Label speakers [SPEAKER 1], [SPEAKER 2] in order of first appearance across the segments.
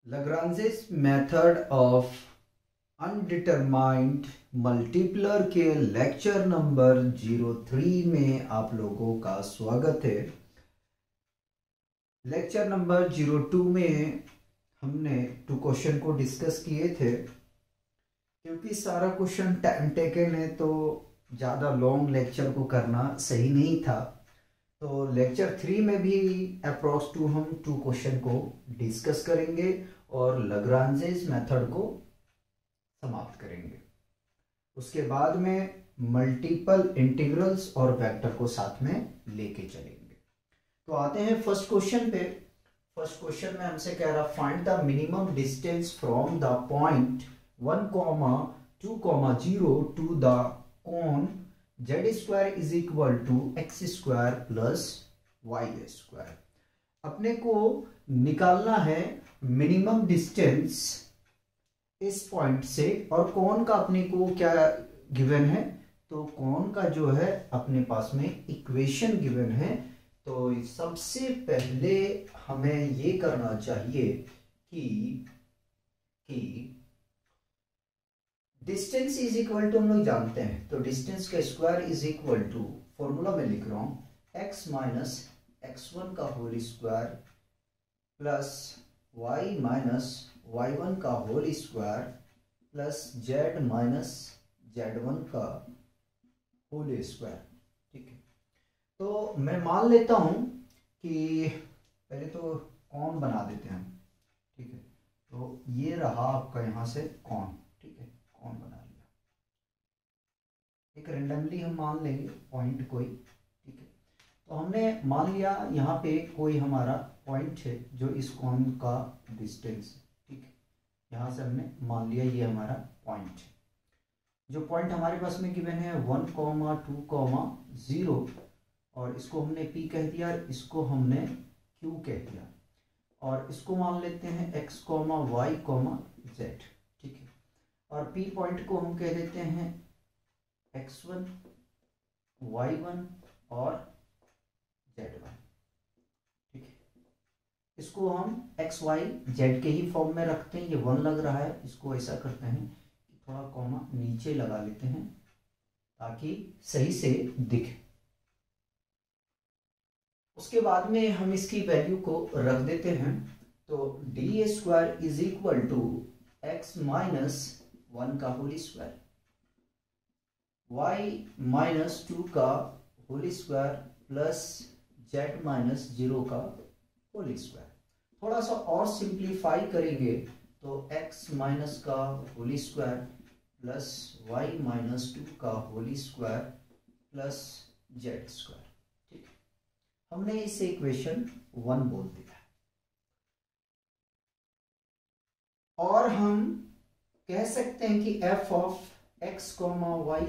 [SPEAKER 1] Lagrange's method of undetermined मल्टीप्लर के lecture number 03 में आप लोगों का स्वागत है। लेक्चर नंबर 02 में हमने 2 क्वेश्चन को डिस्कस किए थे। क्योंकि सारा क्वेश्चन टाइम टेकन है तो ज़्यादा लॉन्ग लेक्चर को करना सही नहीं था, तो लेक्चर 3 में भी अप्रॉक्स टू हम 2 क्वेश्चन को डिस्कस करेंगे और लग्रांजेस मेथड को समाप्त करेंगे। उसके बाद में मल्टीपल इंटीग्रल्स और वेक्टर को साथ में लेके चलेंगे। तो आते हैं फर्स्ट क्वेश्चन पे। फर्स्ट क्वेश्चन में हमसे कह रहा find the minimum distance from the point 1, 2, 0 to the cone z square is equal to x square plus y square. अपने को निकालना है मिनिमम डिस्टेंस इस पॉइंट से, और कोन का अपने को क्या गिवन है, तो कोन का जो है अपने पास में इक्वेशन गिवन है। तो सबसे पहले हमें ये करना चाहिए कि डिस्टेंस इज इक्वल टू हम लोग जानते हैं, तो डिस्टेंस का square is equal to, formula में लिख रहा हूं, x माइनस x1 का whole square plus y minus y1 का whole square plus z minus z1 का होल स्क्वायर। ठीक है, तो मैं मान लेता हूं कि पहले तो कौन बना देते हैं हम। ठीक है, तो ये रहा आपका यहां से कौन। ठीक है, कौन बना लिया, एक रेंडमली हम मान लेंगे पॉइंट कोई। ठीक है, तो हमने मान लिया यहाँ पे कोई हमारा पॉइंट है जो इस कॉन का डिस्टेंस है। ठीक है, यहाँ से हमने मान लिया ये हमारा पॉइंट है। जो पॉइंट हमारे पास में गिवन है 1, 2, 0, और इसको हमने P कह दिया, इसको हमने Q कह दिया, और इसको मान लेते हैं x, y, z। ठीक है, और P पॉइंट को हम कह देते हैं x1, y1 और z1। ठीक है, इसको हम x, y, z के ही फॉर्म में रखते हैं। ये 1 लग रहा है, इसको ऐसा करते हैं कि थोड़ा कॉमा नीचे लगा लेते हैं ताकि सही से दिखे। उसके बाद में हम इसकी वैल्यू को रख देते हैं, तो d square is equal to x minus 1 का होल स्क्वायर, y माइनस 2 का whole square plus z minus 0 का होल स्क्वायर। थोड़ा सा और सिंप्लीफाई करेंगे तो x माइनस का whole square plus y minus 2 का whole square plus z square. ठीक है, हमने इसे इक्वेशन 1 बोल दिया। और हम कह सकते हैं कि f of x, y,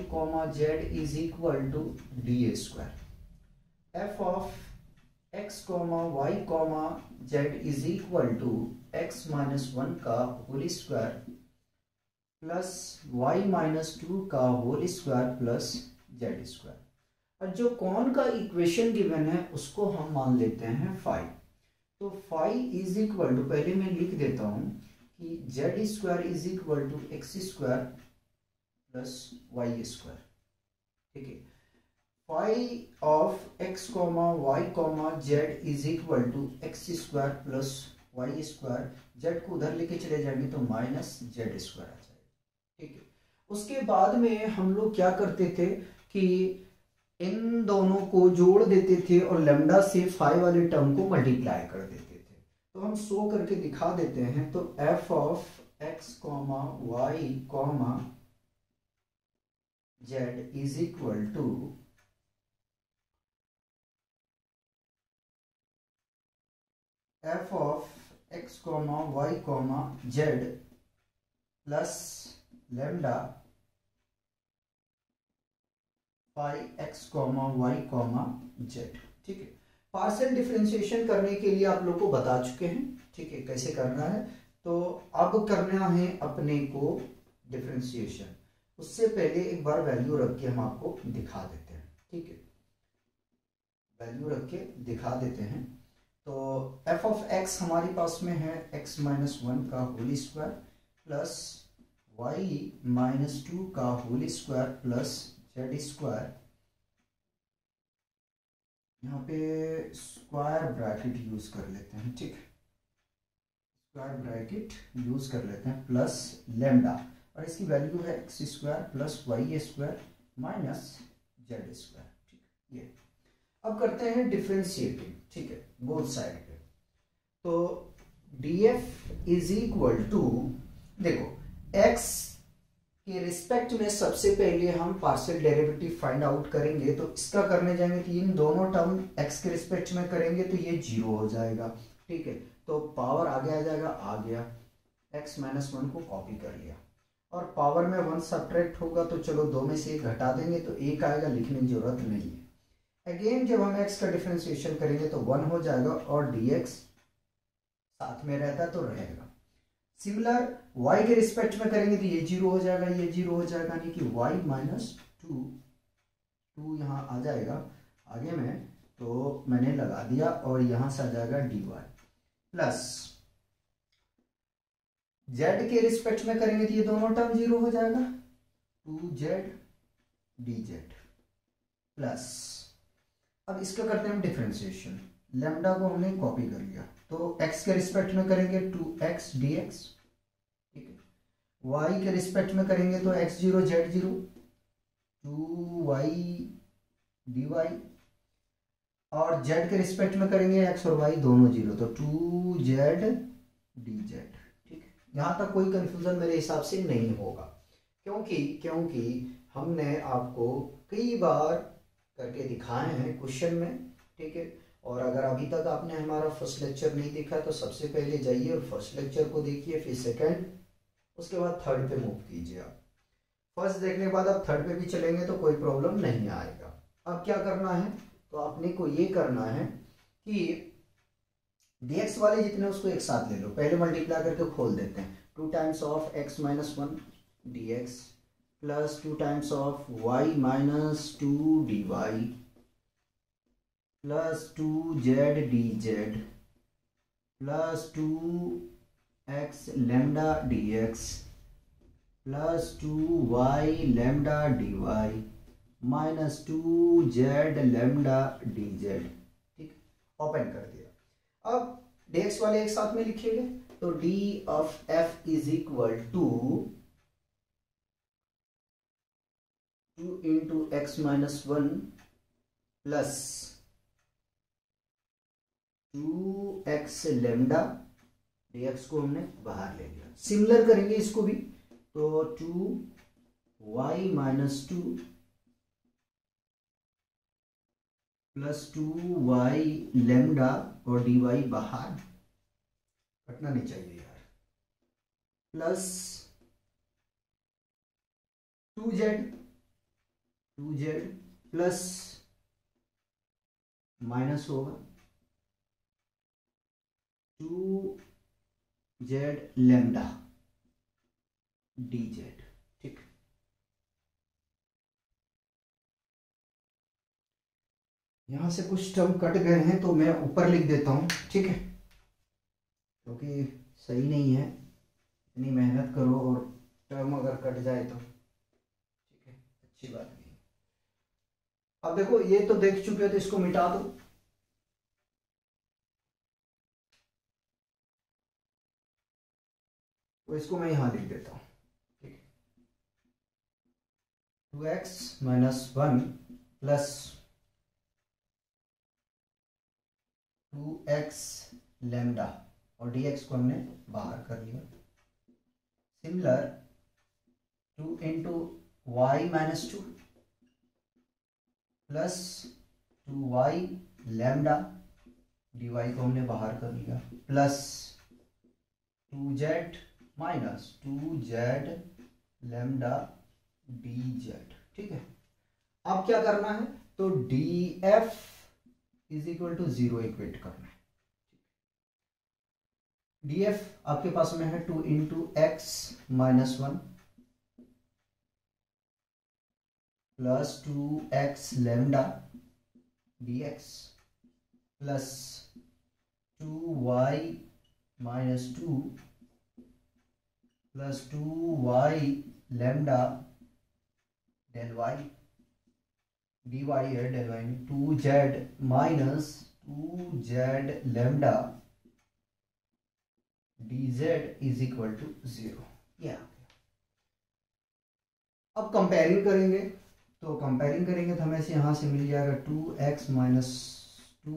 [SPEAKER 1] z is equal to d square. f of x, y, z is equal to x minus 1 का whole square plus y minus 2 का whole square plus z square. और जो कौन का इक्वेशन गिवन है उसको हम मान लेते हैं फाई। तो फाई इज इक्वल टू, पहले मैं लिख देता हूं कि z square is equal to x square plus y square. ठीक है, phi of x, y, z is equal to x square plus y square. z को उधर लेके चले जाएंगे तो माइनस z स्क्वायर आ जाएगा। ठीक है, उसके बाद में हम लोग क्या करते थे कि इन दोनों को जोड़ देते थे और लैम्डा से फाई वाले टर्म को मल्टीप्लाई कर देते थे। तो हम शो करके दिखा देते हैं, तो f of x, y, z is equal to f of x, y, z plus lambda phi x, y, z। ठीक है, पार्शियल डिफरेंशिएशन करने के लिए आप लोग को बता चुके हैं। ठीक है, कैसे करना है, तो अब करना है अपने को डिफरेंशिएशन। उससे पहले एक बार वैल्यू रख के हम आपको दिखा देते हैं। ठीक है, वैल्यू रख के दिखा देते हैं। तो एफ ऑफ एक्स हमारे पास में है एक्स माइनस वन का whole square plus y minus two का whole square plus z square, यहाँ पे स्क्वायर ब्रैकेट यूज कर लेते हैं, ठीक है, स्क्वायर ब्रैकेट यूज कर लेते हैं प्लस लेमडा, और इसकी वैल्यू है x square plus y square minus z square, ठीक है। ये अब करते हैं डिफ्रेंशिएटिंग, ठीक है, बोथ साइड पे। तो df इज इक्वल टू, देखो x के रिस्पेक्ट में सबसे पहले हम पार्शियल डेरिवेटिव फाइंड आउट करेंगे, तो इसका करने जाएंगे तो इन दोनों टर्म x के रिस्पेक्ट में करेंगे तो ये जीरो हो जाएगा, ठीक है। तो पावर आगे आ जाएगा, आ गया, x माइनस वन को कॉपी कर लिया, और पावर में वन सब्ट्रैक्ट होगा तो चलो दो में से एक घटा देंगे तो एक आएगा, लिखने की जरूरत नहीं है। अगेन जब हम x का डिफरेंशिएशन करेंगे तो वन हो जाएगा, और dx साथ में रहता तो रहेगा। सिमिलर y के रिस्पेक्ट में करेंगे तो ये जीरो हो जाएगा, ये जीरो हो जाएगा, यानी कि y माइनस टू यहाँ आ जाएगा आगे में, तो मैंने लगा दिया, और यहां से आ जाएगा dy प्लस z के रिस्पेक्ट में करेंगे तो ये दोनों टर्म जीरो हो जाएगा, 2z dz प्लस, अब इसका करते हैं हम डिफरेंशिएशन, लैम्डा को हमने कॉपी कर लिया, तो x के रिस्पेक्ट में करेंगे 2x dx, ठीक है, y के रिस्पेक्ट में करेंगे तो x0 z0 2y dy, और z के रिस्पेक्ट में करेंगे x और y दोनों जीरो तो 2z dz, ठीक है। यहां तक कोई कंफ्यूजन मेरे हिसाब से नहीं होगा, क्योंकि हमने आपको कई बार करके दिखाए हैं क्वेश्चन में, ठीक है। और अगर अभी तक आपने हमारा फर्स्ट लेक्चर नहीं देखा तो सबसे पहले जाइए और फर्स्ट लेक्चर को देखिए, फिर सेकंड, उसके बाद थर्ड पे मूव कीजिए। आप फर्स्ट देखने के बाद आप थर्ड पे भी चलेंगे तो कोई प्रॉब्लम नहीं आएगा। अब क्या करना है, तो आपने को ये करना है कि dx वाले जितने उसको एक साथ ले लो, पहले मल्टीप्लाई करके खोल देते हैं, 2 times of x minus one dx plus 2 times of y minus two dy plus 2z dz plus 2x lambda dx plus 2y lambda dy minus 2z lambda dz, ठीक, ओपन कर दिया। अब dx वाले एक साथ में लिखेंगे तो d of f is equal to 2 into x minus one plus 2x lambda, dx को हमने बाहर ले लिया। सिमिलर करेंगे इसको भी, तो 2y minus two plus 2y lambda, और dy बाहर, कटना नहीं चाहिए यार, प्लस 2z प्लस माइनस होगा 2z लैम्डा dz, ठीक। यहां से कुछ टर्म कट गए हैं तो मैं ऊपर लिख देता हूं, ठीक है, क्योंकि सही नहीं है इतनी मेहनत करो और टर्म अगर कट जाए तो, ठीक है, अच्छी बात नहीं। अब देखो ये तो देख चुके हो तो इसको मिटा दो, तो इसको मैं यहां लिख देता हूं, ठीक, 2x minus one plus 2x lambda, और dx को हमने बाहर कर लिया। Similar 2 into y minus two plus 2y lambda, dy को हमने बाहर कर लिया, plus 2z minus 2z lambda dz, ठीक है। अब क्या करना है, तो df is equal to 0 equate करना है। df आपके पास में है 2 into x minus one plus 2x lambda dx plus 2y minus 2 plus 2y lambda del y, dy है डेल y में 2z minus 2z lambda dz is equal to 0। ये अब कंपेयरिंग करेंगे, तो कंपेयरिंग करेंगे तो हमें से यहाँ से मिल जाएगा 2x minus 2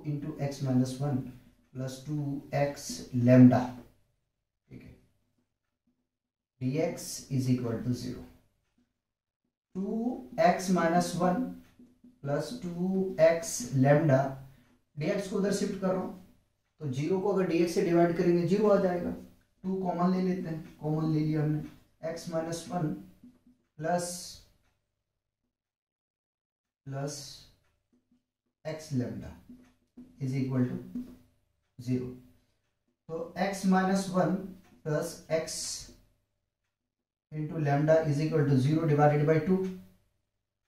[SPEAKER 1] into x minus 1 plus 2x lambda, ठीक है, dx is equal to 0। 2x minus 1 plus 2x lambda, dx को उधर शिफ्ट कर रहा हूँ तो 0 को अगर dx से डिवाइड करेंगे 0 आ जाएगा। 2 कॉमन ले लेते हैं, कॉमन ले लिया हमने, x minus 1 plus x lambda is equal to 0। तो x minus 1 plus x into lambda is equal to 0 divided by 2,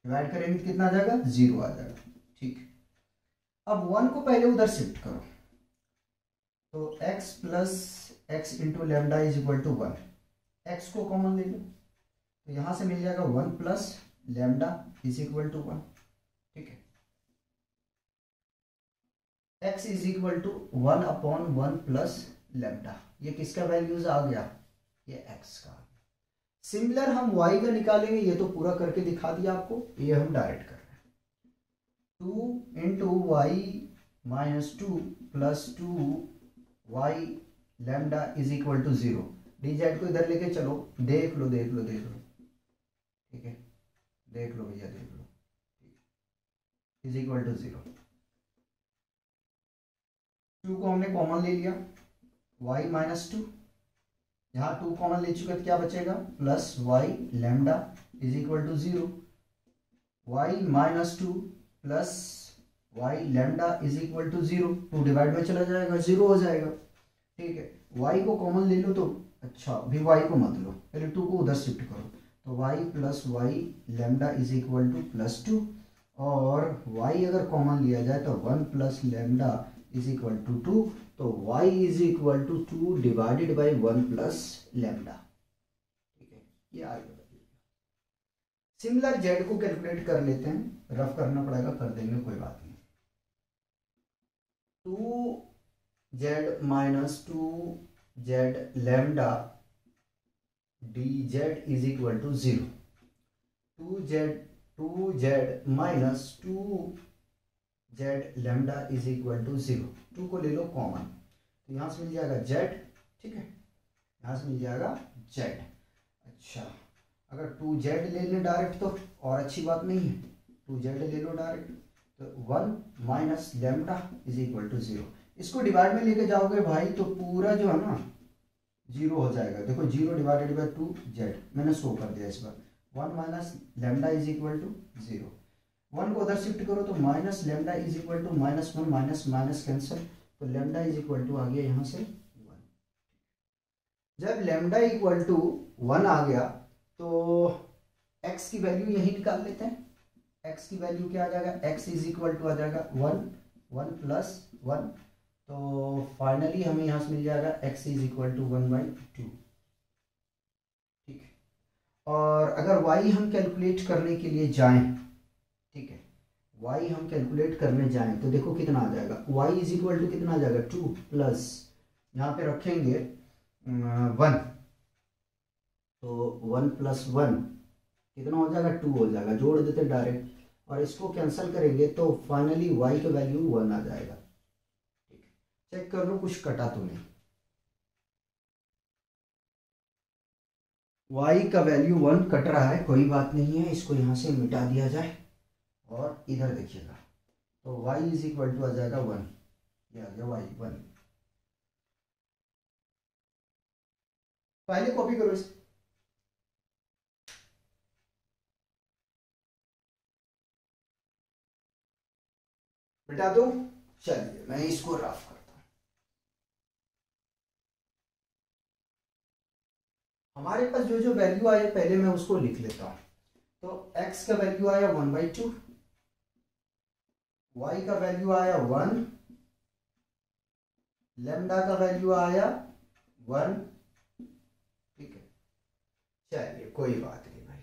[SPEAKER 1] divide करेंगे तो कितना आ जाएगा, 0 आ जाएगा, ठीक। अब 1 को पहले उधर शिफ्ट करो, तो x plus x into lambda is equal to 1, x को कॉमन ले लो तो यहां से मिल जाएगा 1 plus lambda is equal to 1, ठीक है। x is equal to 1 upon 1 plus lambda, ये किसका वैल्यूज आ गया, ये x का। सिमिलर हम y का निकालेंगे, ये तो पूरा करके दिखा दिया आपको, ये हम डायरेक्ट कर रहे हैं। 2 into y minus 2 plus 2y lambda is equal to 0। dz को इधर लेके चलो, देख लो देख लो देख लो, ठीक है, देख लो भैया देख लो, इज इक्वल टू 0। 2 को हमने कॉमन ले लिया, y माइनस 2, यहाँ 2 कॉमन ले चुके तो क्या बचेगा, plus y lambda is equal to 0। y minus 2 plus y lambda is equal to 0, 2 divide में चला जाएगा, 0 हो जाएगा, ठीक है। y को कॉमन ले लो तो अच्छा, अभी y को मत लो, पहले 2 को उधर शिफ्ट करो, तो y plus y lambda is equal to plus 2, और y अगर कॉमन लिया जाए तो 1 plus lambda is equal to 2, तो y is equal to 2 divided by 1 plus lambda, ठीक है, ये आ गया। सिमिलर z को कैलकुलेट कर लेते हैं, रफ करना पड़ेगा, कर देंगे कोई बात नहीं। 2z minus 2z lambda dz is equal to 0। 2z minus 2z lambda is equal to 0। 2 को ले लो कॉमन, तो यहाँ से मिल जाएगा z, ठीक है, यहाँ से मिल जाएगा z। अच्छा, अगर 2z ले लें डायरेक्ट तो और अच्छी बात नहीं है, 2z ले लो डायरेक्ट, तो 1 minus lambda is equal to 0। इसको डिवाइड में लेके जाओगे भाई तो पूरा जो है ना 0 हो जाएगा। देखो 0 डिवाइडेड बाई 2z मैंने शो कर दिया इस बार, 1 minus lambda is equal to 0। 1 को उधर शिफ्ट करो तो minus lambda is equal to minus 1, minus minus cancel, तो लैम्डा इज इक्वल टू आ गया यहाँ से 1। जब लैम्डा इक्वल टू 1 आ गया तो x की वैल्यू यही निकाल लेते हैं। x की वैल्यू क्या आ जाएगा, x इज इक्वल टू आ जाएगा 1 प्लस 1, तो फाइनली हमें यहाँ से मिल जाएगा x इज इक्वल टू 1/2, ठीक है। और अगर y हम कैलकुलेट करने के लिए जाएं, ठीक है, y हम कैलकुलेट करने जाएं तो देखो कितना आ जाएगा, y इज इक्वल टू कितना आ जाएगा 2 प्लस यहाँ पे रखेंगे 1, तो 1 प्लस 1 कितना हो जाएगा, 2 हो जाएगा, जोड़ देते डायरेक्ट, और इसको कैंसिल करेंगे तो फाइनली y का वैल्यू 1 आ जाएगा, ठीक है। चेक कर लो कुछ कटा तो नहीं, y का वैल्यू 1 कट रहा है, कोई बात नहीं है, इसको यहाँ से मिटा दिया जाए और इधर देखिएगा, तो y इज इक्वल टू आ जाएगा 1, ये आ गया y 1। पहले कॉपी करो इसे, मिटा दो। चलिए मैं इसको रफ करता हूं। हमारे पास जो जो वैल्यू आए पहले मैं उसको लिख लेता हूं। तो x का वैल्यू आया 1/2, y का वैल्यू आया 1, लेमडा का वैल्यू आया 1, ठीक है। चलिए कोई बात नहीं भाई।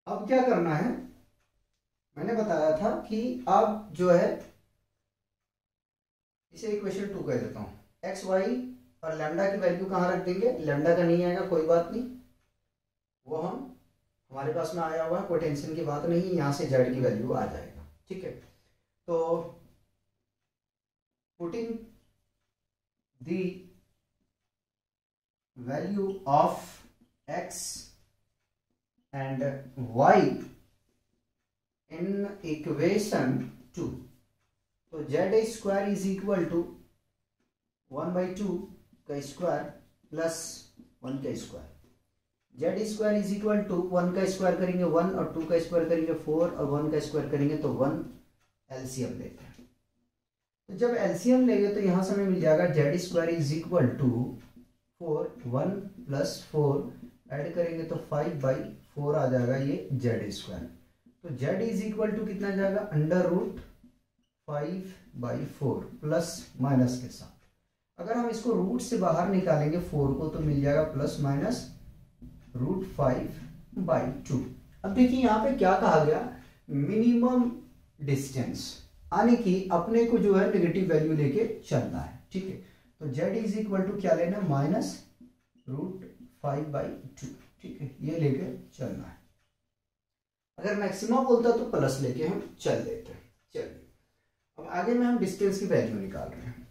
[SPEAKER 1] अब क्या करना है, मैंने बताया था कि अब जो है इसे इक्वेशन 2 कह देता हूं। एक्स वाई और लेमडा की वैल्यू कहाँ रख देंगे, लेमडा का नहीं आएगा कोई बात नहीं, वो हम हमारे पास में आया हुआ है, कोई टेंशन की बात नहीं, यहाँ से जेड की वैल्यू आ जाएगा, ठीक है। तो putting the value of x and y in equation 2, तो z square is equal to 1/2 का स्क्वायर प्लस 1 का square. Z square is equal to 1 का स्क्वायर करेंगे 1 और 2 का स्क्वायर करेंगे 4 और 1 का स्क्वायर करेंगे तो 1, एलसीएम लेते हैं। तो जब एलसीएम लेंगे तो यहां से हमें मिल जाएगा z square is equal to 4, 1 plus 4 add करेंगे तो 5/4 आ जाएगा ये जेड स्क्वायर। तो जेड इज इक्वल टू कितना जाएगा, अंडर रूट 5/4 प्लस माइनस के साथ। अगर हम इसको रूट से बाहर निकालेंगे 4 को तो मिल जाएगा प्लस माइनस रूट 5/2। अब देखिए यहाँ पे क्या कहा गया, मिनिमम डिस्टेंस, यानी कि अपने को जो है नेगेटिव वैल्यू लेके चलना है, ठीक है। तो z इज इक्वल टू क्या लेना, माइनस रूट 5/2, ठीक है, ये लेके चलना है। अगर मैक्सिमम बोलता तो प्लस लेके हम चल लेते हैं। चलिए अब आगे में हम डिस्टेंस की वैल्यू निकाल रहे हैं।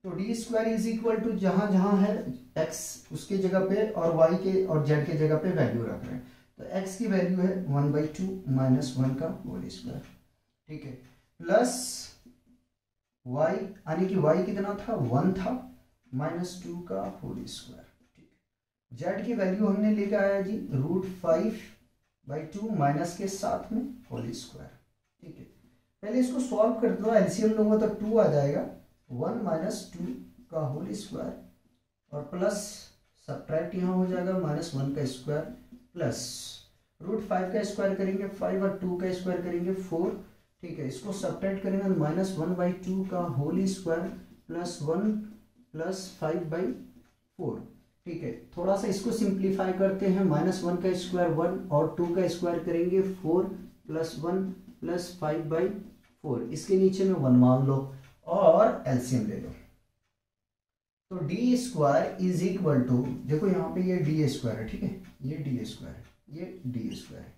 [SPEAKER 1] तो d square is equal to जहां जहां है x उसके जगह पे और y के और z के जगह पे वैल्यू रख रहे हैं। तो x की वैल्यू है 1/2 माइनस 1 का होल स्क्वायर, ठीक है, प्लस y, यानी कि y कितना था, 1 था, माइनस 2 का होल स्क्वायर, ठीक है। z की वैल्यू हमने लेके आया जी रूट 5/2 माइनस के साथ में होल स्क्वायर, ठीक है। पहले इसको सॉल्व कर दो, एलसीएम लूंगा तो 2 आ जाएगा, 1 माइनस 2 का होल स्क्वायर और प्लस सब्ट्रैक्ट यहाँ हो जाएगा माइनस 1 का स्क्वायर प्लस रूट 5 का स्क्वायर करेंगे 5 और 2 का स्क्वायर करेंगे 4, ठीक है। इसको सब्ट्रैक्ट करेंगे माइनस 1/2 का होल स्क्वायर प्लस 1 प्लस 5/4, ठीक है। थोड़ा सा इसको सिंप्लीफाई करते हैं, माइनस 1 का स्क्वायर 1 और 2 का स्क्वायर करेंगे 4 प्लस 1 प्लस 5/4, इसके नीचे में 1 मान लो और एलसीएम ले लो। तो d square is equal to, देखो यहाँ पे ये डी स्क्वायर है, ठीक है, ये डी स्क्वायर है, ये डी स्क्वायर है,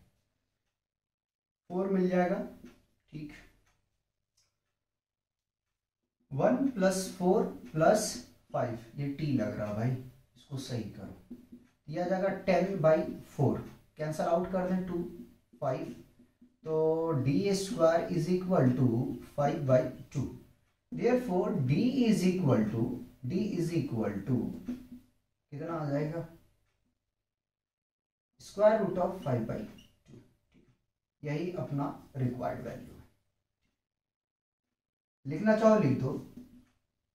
[SPEAKER 1] 4 मिल जाएगा, ठीक, 1 प्लस 4 प्लस 5, ये टी लग रहा भाई, इसको सही करो, दिया जाएगा 10/4, कैंसल आउट कर दें 2 5, तो d square is equal to 5/2। Therefore d is equal to कितना आ जाएगा, स्क्वायर रूट ऑफ 5/2, यही अपना रिक्वायर्ड वैल्यू है। लिखना चाहो लिख दो,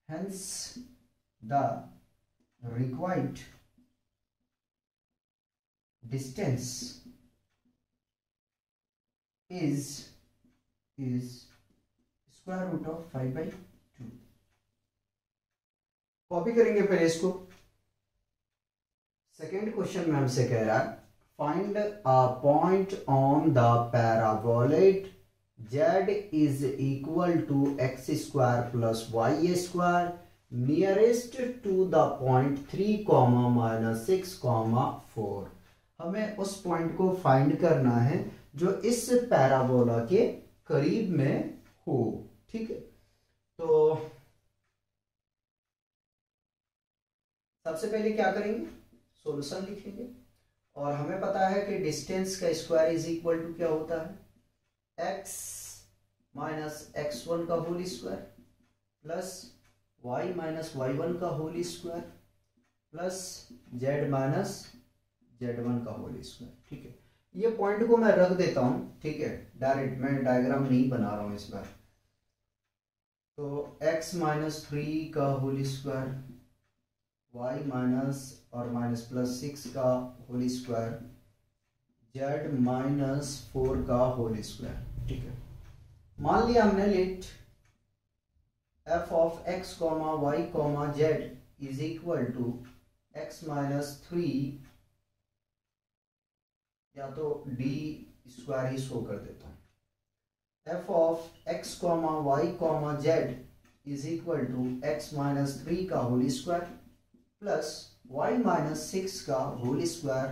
[SPEAKER 1] hence the required distance is square root of 5/2। Copy करेंगे पहले इसको। सेकेंड क्वेश्चन में हमसे कह रहा है find a point on the paraboloid z is equal to x square plus y square nearest to the point 3,-6,4। हमें उस पॉइंट को फाइंड करना है जो इस पैराबोला के करीब में हो, ठीक है। तो सबसे पहले क्या करेंगे, सॉल्यूशन लिखेंगे और हमें पता है कि डिस्टेंस का स्क्वायर इज इक्वल टू क्या होता है, x माइनस x1 का whole square plus y minus y1 का whole square plus z minus z1 का होल स्क्वायर, ठीक है। ये पॉइंट को मैं रख देता हूँ, ठीक है, डायरेक्ट मैं डायग्राम नहीं बना रहा हूँ इस बार। तो x माइनस 3 का होल स्क्वायर, y माइनस और माइनस प्लस 6 का होल स्क्वायर, z माइनस 4 का होल स्क्वायर, ठीक है। मान लिया हमने let f of x comma y comma z is equal to x minus 3, या तो d स्क्वायर ही शो कर देता हूँ, f of x comma y comma z is equal to x minus 3 का whole square plus y minus 6 का whole square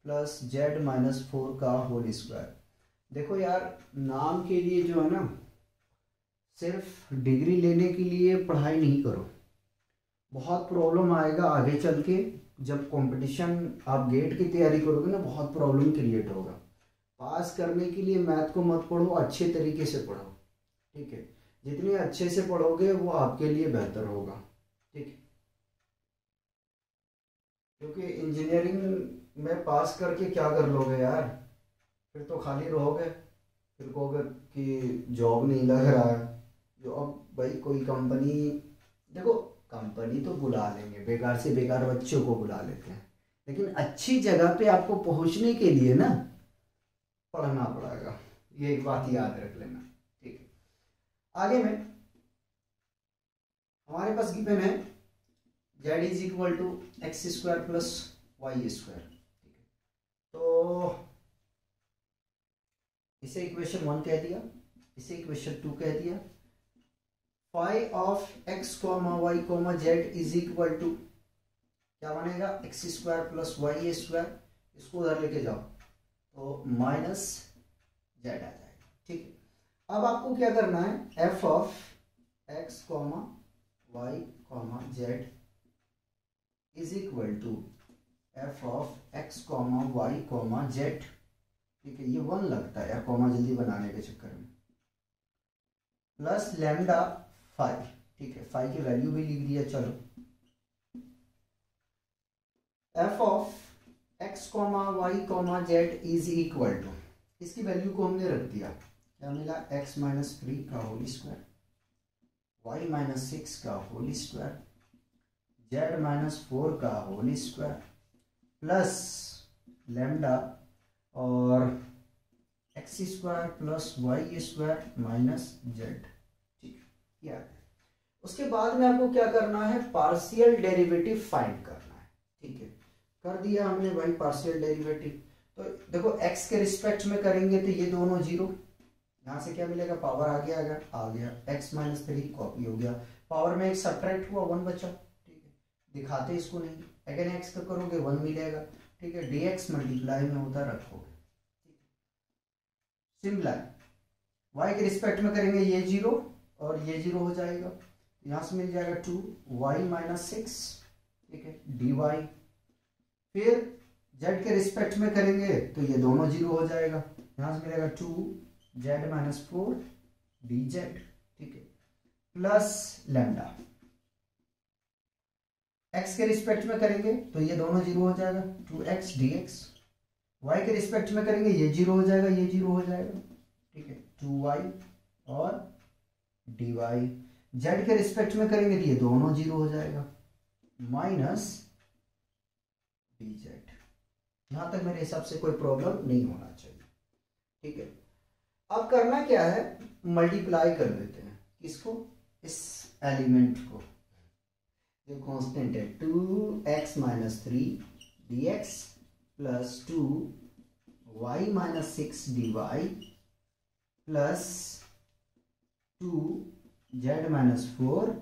[SPEAKER 1] plus z minus 4 का whole square. देखो यार, नाम के लिए जो है ना, सिर्फ डिग्री लेने के लिए पढ़ाई नहीं करो, बहुत प्रॉब्लम आएगा आगे चल के। जब कंपटीशन आप गेट की तैयारी करोगे ना, बहुत प्रॉब्लम क्रिएट होगा। पास करने के लिए मैथ को मत पढ़ो, अच्छे तरीके से पढ़ो, ठीक है। जितने अच्छे से पढ़ोगे वो आपके लिए बेहतर होगा, ठीक है। क्योंकि इंजीनियरिंग में पास करके क्या कर लोगे यार, फिर तो खाली रहोगे, फिर कहोगे कि जॉब नहीं लग रहा है। जॉब भाई कोई कंपनी, देखो कंपनी तो बुला लेंगे, बेकार से बेकार बच्चों को बुला लेते हैं, लेकिन अच्छी जगह पे आपको पहुंचने के लिए ना पढ़ना पड़ेगा, ये एक बात याद रख लेना, ठीक है। आगे में हमारे पास गिवन है z is equal to x square plus y square, ठीक है। तो इसे इक्वेशन 1 कह दिया, इसे इक्वेशन 2 कह दिया। Phi of x comma y comma z is equal to क्या बनेगा, x square plus y square, इसको उधर लेके जाओ तो माइनस जेड आ जाएगा, ठीक है। अब आपको क्या करना है, f of x comma y comma z is equal to f of x comma y comma z, ठीक है। ये 1 लगता है यार कॉमा जल्दी बनाने के चक्कर में, प्लस लैम्डा 5, ठीक है। 5 की वैल्यू भी लिख दिया, चलो। F of x comma y comma z is equal to, इसकी वैल्यू को हमने रख दिया, क्या मिला, एक्स माइनस 3 का होल स्क्वायर, वाई माइनस 6 का होल स्क्वायर, जेड माइनस 4 का होल स्क्वायर प्लस लैम्डा और x square plus y square minus z, ठीक है। उसके बाद में आपको क्या करना है, पार्शियल डेरिवेटिव फाइंड करना है, ठीक है। कर दिया हमने भाई पार्शियल डेरिवेटिव। तो देखो x के रिस्पेक्ट में करेंगे तो ये दोनों जीरो, यहाँ से क्या मिलेगा, पावर आगे आ गया, x माइनस 3 कॉपी हो गया, पावर में एक सब्ट्रैक्ट हुआ 1 बचा, ठीक है। दिखाते इसको नहीं, अगेन x का करोगे 1 मिलेगा, ठीक है। dx मल्टीप्लाई में होता रखोगे, सिमिलर y के रिस्पेक्ट में करेंगे ये जीरो और ये जीरो हो जाएगा, यहाँ से मिल जाएगा 2y माइनस 6, ठीक है, dy। फिर z के रिस्पेक्ट में करेंगे तो ये दोनों जीरो हो जाएगा, यहाँ से मिलेगा 2z माइनस 4 dz, ठीक है, प्लस लैम्डा। x के रिस्पेक्ट में करेंगे तो ये दोनों जीरो हो जाएगा, 2x dx। y के रिस्पेक्ट में करेंगे ये जीरो हो जाएगा, ये जीरो हो जाएगा, ठीक है, 2y और dy। z के रिस्पेक्ट में करेंगे तो ये दोनों जीरो हो जाएगा, माइनस dz। यहां तक मेरे हिसाब से कोई प्रॉब्लम नहीं होना चाहिए, ठीक है। अब करना क्या है, मल्टीप्लाई कर देते हैं किसको, इस एलिमेंट को जो कांस्टेंट है, 2x minus 3 dx plus 2y minus 6 dy plus 2z minus 4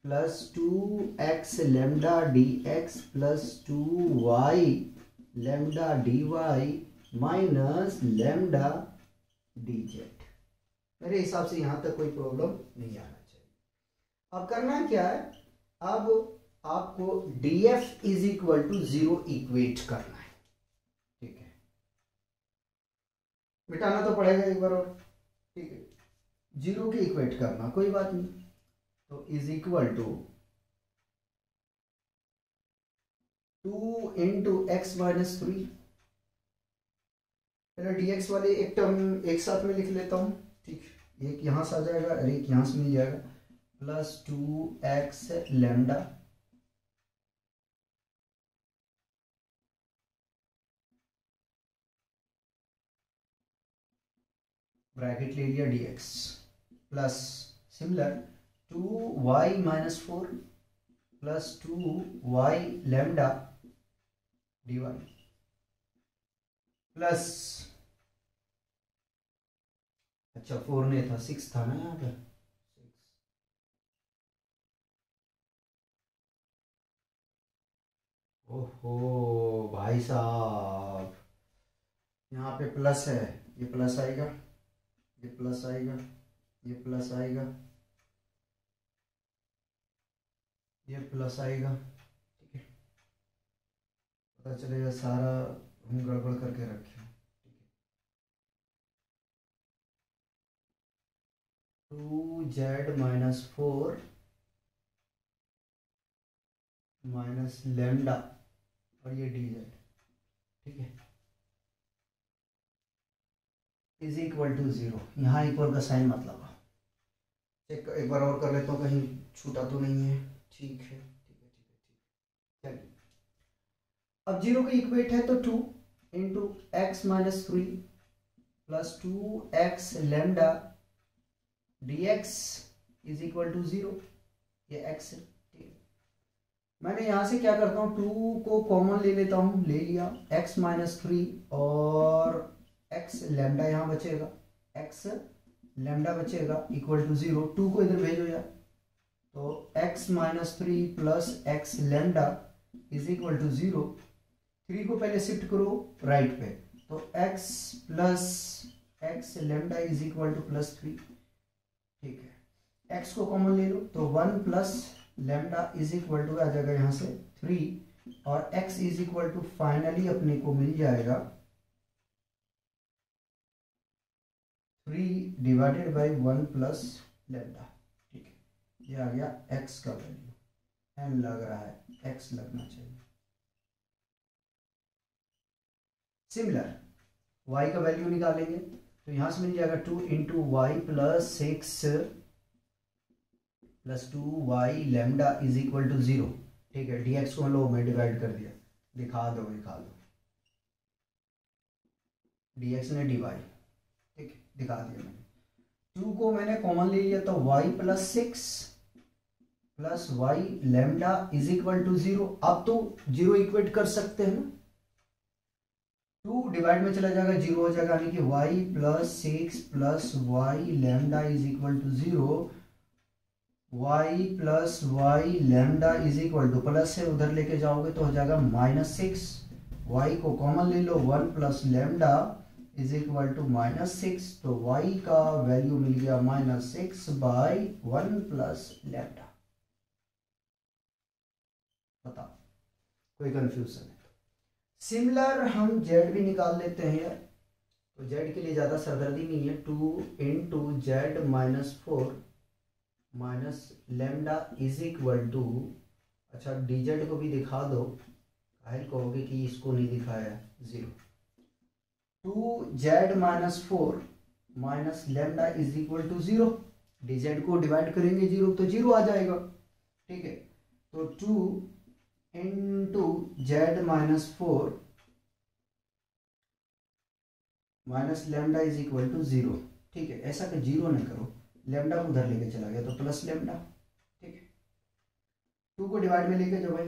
[SPEAKER 1] plus 2x lambda dx plus 2y lambda dy minus lambda dz। मेरे हिसाब से यहां तक कोई प्रॉब्लम नहीं आना चाहिए। अब करना क्या है, अब आपको df is equal to 0 equate करना है, ठीक है। मिटाना तो पड़ेगा एक बार और, ठीक है, 0 के इक्वेट करना, कोई बात नहीं। तो is equal to 2 into x minus 3 पहले dx वाले एक टर्म एक साथ में लिख लेता हूँ, ठीक, एक यहाँ से आ जाएगा और एक यहाँ से मिल जाएगा, प्लस 2x लैम्डा ब्रैकेट ले लिया dx plus similar 2y minus 4 plus 2y lambda dy plus, अच्छा 4 नहीं था 6 था ना यहाँ पर, ओहो भाई साहब, यहाँ पे प्लस है, ये प्लस आएगा, ये प्लस आएगा, ये प्लस आएगा, ये प्लस आएगा, ठीक है, पता चलेगा सारा हम गड़बड़ करके रखे हैं, ठीक है। 2z माइनस 4 माइनस लैम्डा और ये dz, ठीक है, इज इक्वल टू 0। यहाँ इक्वल का साइन मत लगा, चेक एक बार और कर लेता हूँ कहीं छूटा तो नहीं है, ठीक है, ठीक है, ठीक है, ठीक है, चलिए अब 0 का इक्वेट है तो 2 into x minus 3 plus 2x lambda dx is equal to 0, ये x है, ठीक है। मैंने यहाँ से क्या करता हूँ, 2 को कॉमन ले लेता हूँ, ले लिया, x माइनस 3 और x लैम्डा यहाँ बचेगा, x लैम्डा बचेगा इक्वल टू 0, 2 को इधर भेजो यार, तो x minus 3 plus x lambda is equal to 0, 3 को पहले शिफ्ट करो राइट पे, तो x plus x lambda is equal to plus 3, ठीक है, x को कॉमन ले लो तो 1 plus lambda is equal to आ जाएगा यहाँ से 3 और x is equal to finally अपने को मिल जाएगा 3 डिवाइडेड बाई 1 प्लस लैम्डा, ठीक है, ये आ गया x का वैल्यू, n लग रहा है, x लगना चाहिए। सिमिलर y का वैल्यू निकालेंगे तो यहां से मिल जाएगा 2 into y plus 6 plus 2y lambda is equal to 0, ठीक है, dx को लो मैं डिवाइड कर दिया, दिखा दो dx ने dy, ठीक है, दिखा दिया मैंने, 2 को मैंने कॉमन ले लिया तो y plus 6 plus y lambda is equal to 0, अब तो 0 इक्वेट कर सकते हैं ना, 2 डिवाइड में चला जाएगा 0 हो जाएगा, यानी कि y plus 6 plus y lambda is equal to 0, y plus y lambda is equal to, plus से उधर लेके जाओगे तो हो जाएगा माइनस 6, y को कॉमन ले लो 1 plus lambda is equal to minus 6, तो y का वैल्यू मिल गया माइनस 6 बाई 1 प्लस लैम्डा। बताओ कोई कंफ्यूजन है? सिमिलर हम z भी निकाल लेते हैं यार, तो z के लिए ज़्यादा सरदर्दी नहीं है, 2 into z minus 4 minus lambda is equal to, अच्छा dz को भी दिखा दो, काहे कहोगे कि इसको नहीं दिखाया, 0, 2z minus 4 minus lambda is equal to 0, dz को डिवाइड करेंगे 0 तो 0 आ जाएगा, ठीक है, तो 2 into z minus 4 minus lambda is equal to 0, ठीक है, ऐसा कि 0 नहीं करो, लैम्डा को उधर लेके चला गया तो प्लस लैम्डा, ठीक है, 2 को डिवाइड में लेके जाओ भाई,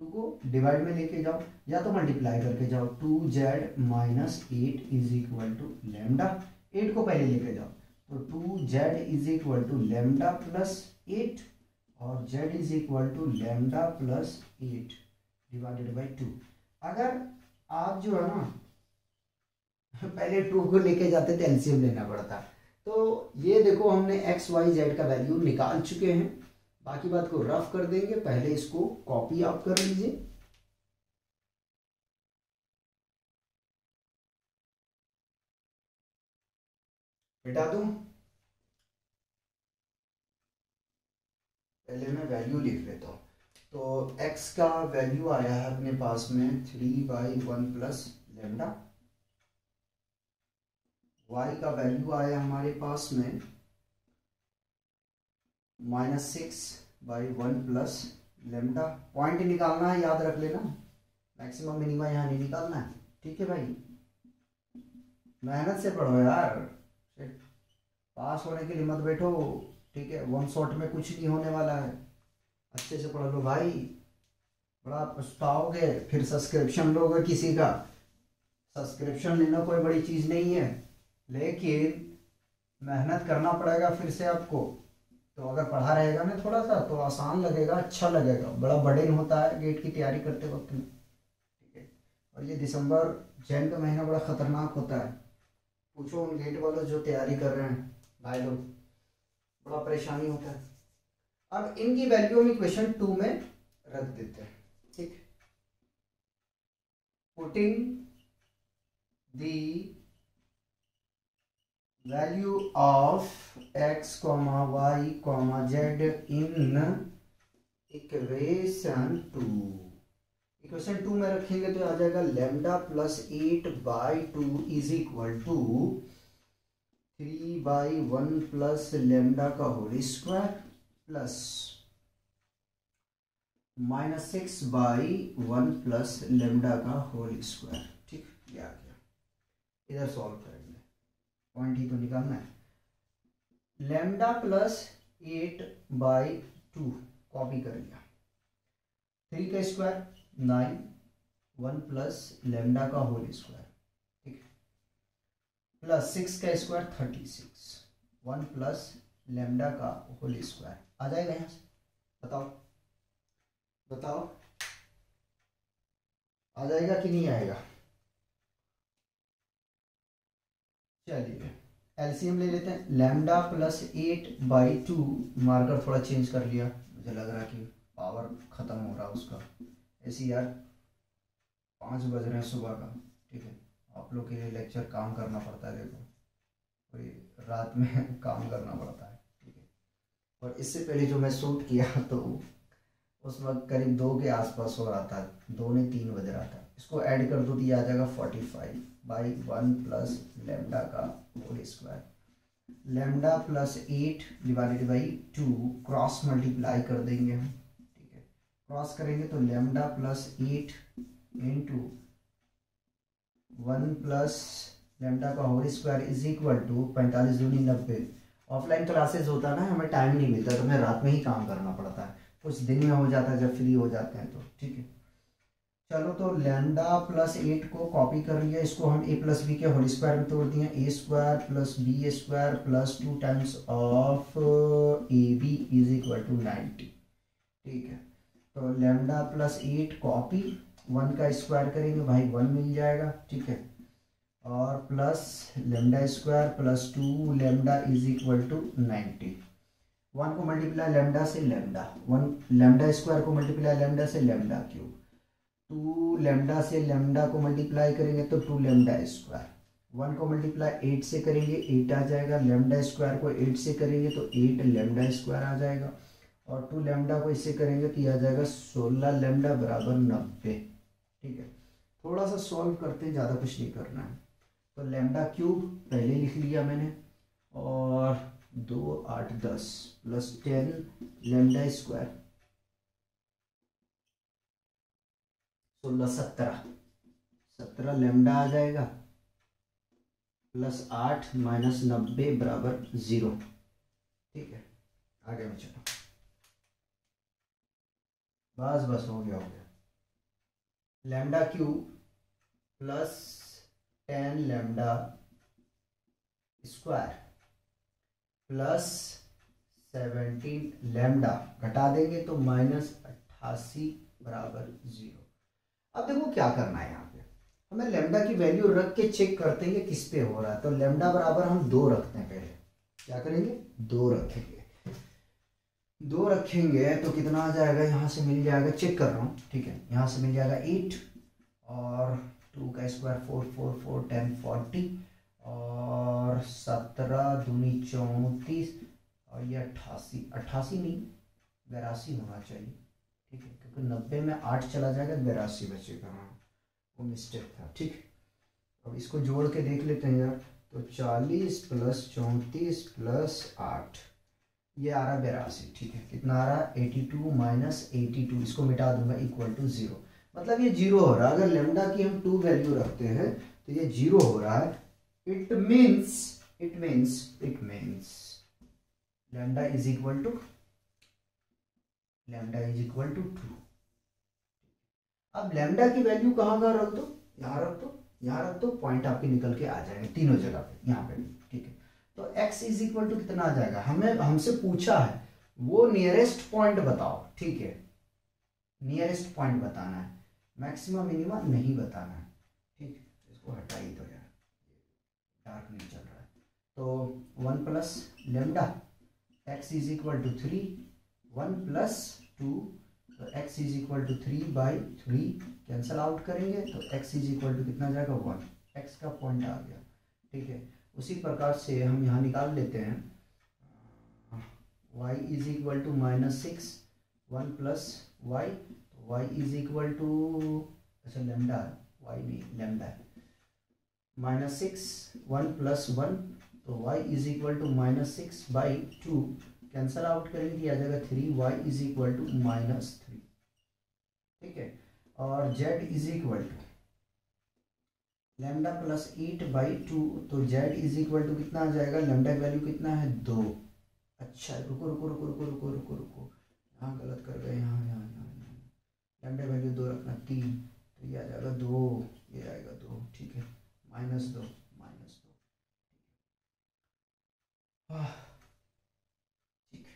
[SPEAKER 1] 2 को डिवाइड में लेके जाओ या तो मल्टीप्लाई करके जाओ, 2z minus 8 is equal to lambda, 8 को पहले लेके जाओ तो 2z is equal to lambda plus 8 और z is equal to lambda plus 8 divided by 2। अगर आप जो है ना पहले 2 को लेके जाते थे एलसीएम लेना पड़ता, तो ये देखो हमने x y z का वैल्यू निकाल चुके हैं, बाकी बात को रफ कर देंगे, पहले इसको कॉपी आप कर लीजिए, मिटा दूं, पहले मैं वैल्यू लिख लेता हूँ, तो x का वैल्यू आया है अपने पास में 3 बाई 1 प्लस लैम्डा, y का वैल्यू आया हमारे पास में -6/1 प्लस लेमडा। पॉइंट निकालना है, याद रख लेना, मैक्सिमम मिनिमम यहाँ नहीं निकालना है। ठीक है भाई, मेहनत से पढ़ो यार, पास होने के लिए मत बैठो। ठीक है, वन शॉट में कुछ नहीं होने वाला है, अच्छे से पढ़ लो भाई, बड़ा पछताओगे फिर। सब्सक्रिप्शन लोगे किसी का, सब्सक्रिप्शन लेना कोई बड़ी चीज़ नहीं है, लेकिन मेहनत करना पड़ेगा फिर से आपको। तो अगर पढ़ा रहेगा ना थोड़ा सा तो आसान लगेगा, अच्छा लगेगा। बड़ा बर्डन होता है गेट की तैयारी करते वक्त में। ठीक है, और ये दिसंबर जैन का महीना बड़ा खतरनाक होता है। पूछो उन गेट वालों जो तैयारी कर रहे हैं भाई लोग, बड़ा परेशानी होता है। अब इनकी वैल्यू हम क्वेश्चन 2 में रख देते हैं। ठीक, putting the value of x, y, z in equation 2। Equation 2 में रखेंगे तो आ जाएगा lambda plus 8/2 is equal to 3/1 plus lambda का whole square plus -6/1 plus lambda का होल स्क्वायर। ठीक, ये आ गया। इधर सॉल्व करेंगे, पॉइंट ही तो निकालना है। लेमडा प्लस 8/2 कॉपी कर लिया, 3 का स्क्वायर 9, 1 प्लस लेमडा का होल स्क्वायर, ठीक, प्लस 6 का स्क्वायर 36, 1 प्लस लेमडा का होल स्क्वायर। आ जाएगा यहाँ से, बताओ बताओ, आ जाएगा कि नहीं आएगा? चलिए एलसीएम ले लेते हैं। लैम्डा प्लस 8/2, मार्कर थोड़ा चेंज कर लिया, मुझे लग रहा कि पावर ख़त्म हो रहा उसका। ऐसे यार 5 बज रहे हैं सुबह का, ठीक है, आप लोग के लिए लेक्चर काम करना पड़ता है, देखो पूरी रात में काम करना पड़ता है, ठीक है। और इससे पहले जो मैं शूट किया तो उस वक्त करीब 2 के आसपास हो रहा था, 2 ने 3 बज रहा था। इसको ऐड कर दो तो ये आ जाएगा 45/1 प्लस लेमडा का whole square. Lambda plus 8/2 cross multiply कर देंगे हम, ठीक है। क्रॉस करेंगे तो lambda plus 8 into 1 plus lambda का whole square is equal to 45 दूनी 90। ऑफलाइन क्लासेस होता ना, हमें टाइम नहीं मिलता तो हमें रात में ही काम करना पड़ता है, कुछ दिन में हो जाता है जब फ्री हो जाते हैं तो, ठीक है। चलो तो लैम्डा प्लस 8 को कॉपी कर लिया, इसको हम a प्लस बी के होल स्क्वायर में तोड़ दिया, a square plus b square plus 2 times of a b is equal to 90, ठीक है। तो लैम्डा प्लस 8 कॉपी, 1 का स्क्वायर करेंगे भाई 1 मिल जाएगा, ठीक है, और plus lambda square plus 2 lambda is equal to 90। 1 को मल्टीप्लाई लैम्डा से लैम्डा, 1 लैम्डा स्क्वायर को मल्टीप्लाई लैम्डा से लैम्डा क्यूब, 2 लैम्डा से लैम्डा को मल्टीप्लाई करेंगे तो 2 लैम्डा स्क्वायर, 1 को मल्टीप्लाई 8 से करेंगे 8 आ जाएगा, लैम्डा स्क्वायर को 8 से करेंगे तो 8 लैम्डा स्क्वायर आ जाएगा, और 2 लैम्डा को इससे करेंगे तो यह आ जाएगा 16 लैम्डा बराबर 90, ठीक है। थोड़ा सा सॉल्व करते हैं, ज़्यादा कुछ नहीं करना है। तो लैम्डा क्यूब पहले लिख लिया मैंने, और 2 8 10 प्लस 10 लैम्डा स्क्वायर 16 17 लैम्डा आ जाएगा, प्लस 8 माइनस 90 बराबर 0, ठीक है। आगे में चलो, बस बस हो गया lambda cube plus 10 lambda square plus 17 lambda, घटा देंगे तो -88 बराबर 0। अब देखो क्या करना है, यहाँ पे हमें लैम्डा की वैल्यू रख के चेक करते हैं कि किस पे हो रहा है। तो लैम्डा बराबर हम 2 रखते हैं, पहले क्या करेंगे 2 रखेंगे, 2 रखेंगे तो कितना आ जाएगा, यहाँ से मिल जाएगा, चेक कर रहा हूँ, ठीक है, यहाँ से मिल जाएगा 8, और 2 का स्क्वायर 4 4 4 10 40, और 17 दूनी 34, और ये 88 नहीं 82 होना चाहिए, ठीक है, क्योंकि 90 में 8 चला जाएगा 82 बचेगा, हाँ वो मिस्टेक था, ठीक। अब इसको जोड़ के देख लेते हैं यार, तो 40 प्लस 34 प्लस 8, ये आ रहा 82। ठीक है, कितना आ रहा? 82 माइनस 82, इसको मिटा दूंगा, इक्वल टू 0। मतलब ये 0 हो रहा है। अगर लेमडा की हम 2 वैल्यू रखते हैं तो ये 0 हो रहा है। It means lambda is equal to 2। अब लेमडा की वैल्यू कहाँ रख दो? यहाँ रख दो, पॉइंट आपके निकल के आ जाएंगे तीनों जगह पे, यहाँ पे भी। ठीक है, तो x इज इक्वल टू कितना आ जाएगा? हमसे पूछा है वो नियरेस्ट पॉइंट बताओ। ठीक है, नियरेस्ट पॉइंट बताना है, मैक्सिमम मिनिमम नहीं बताना है। ठीक, इसको हटा ही दो यार, डार्क नहीं चल रहा है। तो 1 plus lambda x is equal to 3, 1 plus 2, तो x is equal to 3/3, cancel out करेंगे तो x इज इक्वल टू कितना जाएगा? 1। x का पॉइंट आ गया। ठीक है, उसी प्रकार से हम यहाँ निकाल लेते हैं y is equal to -6, 1 plus y, तो y इज इक्वल टू, अच्छा लेमडा, y नहीं लेमडा, -6, 1 प्लस 1, तो y is equal to -6/2, cancel out करेंगे आ जाएगा 3y इज इक्वल टू -3। ठीक है, और z is equal to lambda plus 8/2, तो z इज इक्वल टू कितना आ जाएगा? लेमडा की वैल्यू कितना है? 2। अच्छा रुको, यहाँ गलत कर गए, यहाँ लेमडा वैल्यू 2 रखना, 3, तो ये आ जाएगा 2, ये आएगा 2। ठीक है, -2। ठीक,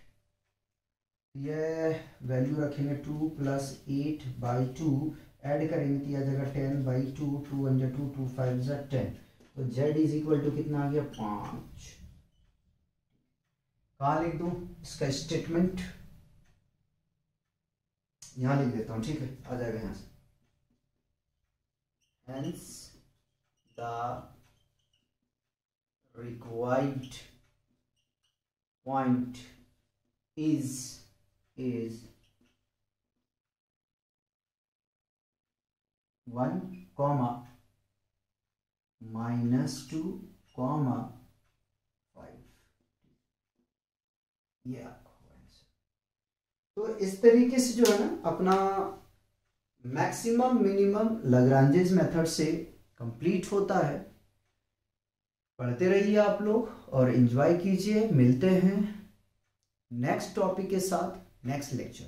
[SPEAKER 1] ये वैल्यू रखेंगे 2 प्लस 8/2, ऐड करेंगे तो यह आ जाएगा 10/2, 2 1 जा 2, 2 5 जा 10, तो z इज इक्वल टू कितना आ गया? 5। कहाँ लिख दूं इसका स्टेटमेंट? यहाँ लिख देता हूँ। ठीक है, आ जाएगा यहाँ से। Hence the required point is 1, -2, 5। ये आपका आंसर। तो इस तरीके से जो है ना अपना मैक्सिमम मिनिमम लाग्रांजेस मेथड से कंप्लीट होता है। पढ़ते रहिए आप लोग और एंजॉय कीजिए। मिलते हैं नेक्स्ट टॉपिक के साथ नेक्स्ट लेक्चर।